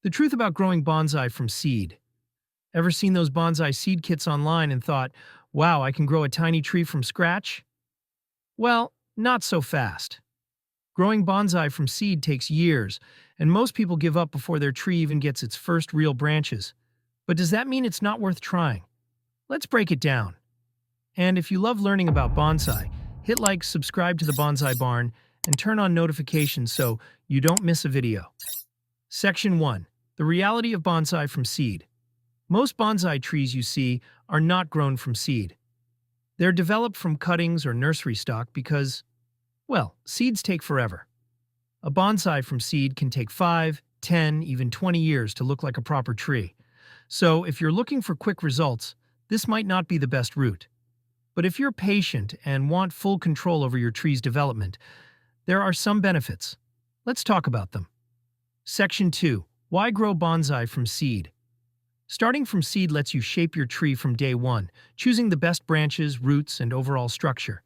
The truth about growing bonsai from seed. Ever seen those bonsai seed kits online and thought, wow, I can grow a tiny tree from scratch? Well, not so fast. Growing bonsai from seed takes years, and most people give up before their tree even gets its first real branches. But does that mean it's not worth trying? Let's break it down. And if you love learning about bonsai, hit like, subscribe to the Bonsai Barn, and turn on notifications so you don't miss a video. Section 1. The reality of bonsai from seed. Most bonsai trees you see are not grown from seed. They're developed from cuttings or nursery stock because, well, seeds take forever. A bonsai from seed can take 5, 10, even 20 years to look like a proper tree. So if you're looking for quick results, this might not be the best route. But if you're patient and want full control over your tree's development, there are some benefits. Let's talk about them. Section 2. Why grow bonsai from seed? Starting from seed lets you shape your tree from day one, choosing the best branches, roots, and overall structure.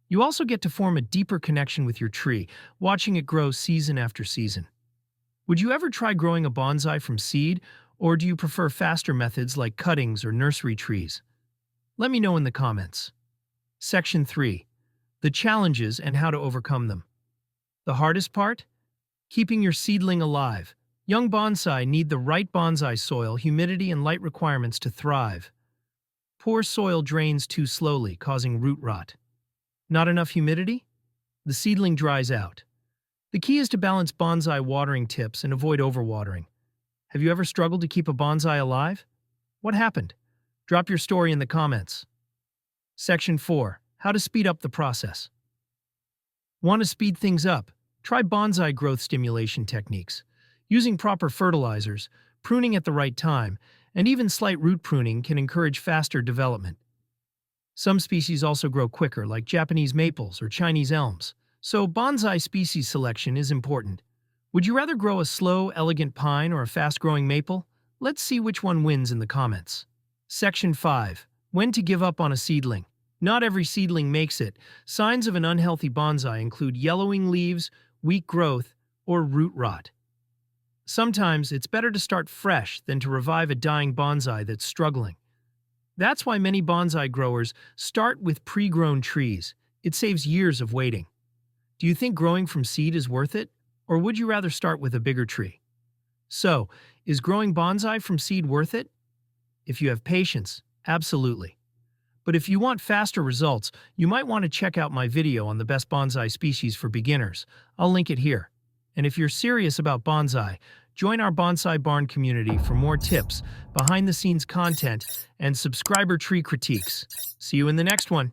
You also get to form a deeper connection with your tree, watching it grow season after season. Would you ever try growing a bonsai from seed, or do you prefer faster methods like cuttings or nursery trees? Let me know in the comments. Section 3. The challenges and how to overcome them. The hardest part? Keeping your seedling alive. Young bonsai need the right bonsai soil, humidity, and light requirements to thrive. Poor soil drains too slowly, causing root rot. Not enough humidity? The seedling dries out. The key is to balance bonsai watering tips and avoid overwatering. Have you ever struggled to keep a bonsai alive? What happened? Drop your story in the comments. Section 4. How to speed up the process. Want to speed things up? Try bonsai growth stimulation techniques. Using proper fertilizers, pruning at the right time, and even slight root pruning can encourage faster development. Some species also grow quicker, like Japanese maples or Chinese elms, so bonsai species selection is important. Would you rather grow a slow, elegant pine or a fast-growing maple? Let's see which one wins in the comments. Section 5. When to give up on a seedling. Not every seedling makes it. Signs of an unhealthy bonsai include yellowing leaves, weak growth, or root rot. Sometimes it's better to start fresh than to revive a dying bonsai that's struggling. That's why many bonsai growers start with pre-grown trees. It saves years of waiting. Do you think growing from seed is worth it? Or would you rather start with a bigger tree? So, is growing bonsai from seed worth it? If you have patience, absolutely. But if you want faster results, you might want to check out my video on the best bonsai species for beginners. I'll link it here. And if you're serious about bonsai, join our Bonsai Barn community for more tips, behind-the-scenes content, and subscriber tree critiques. See you in the next one.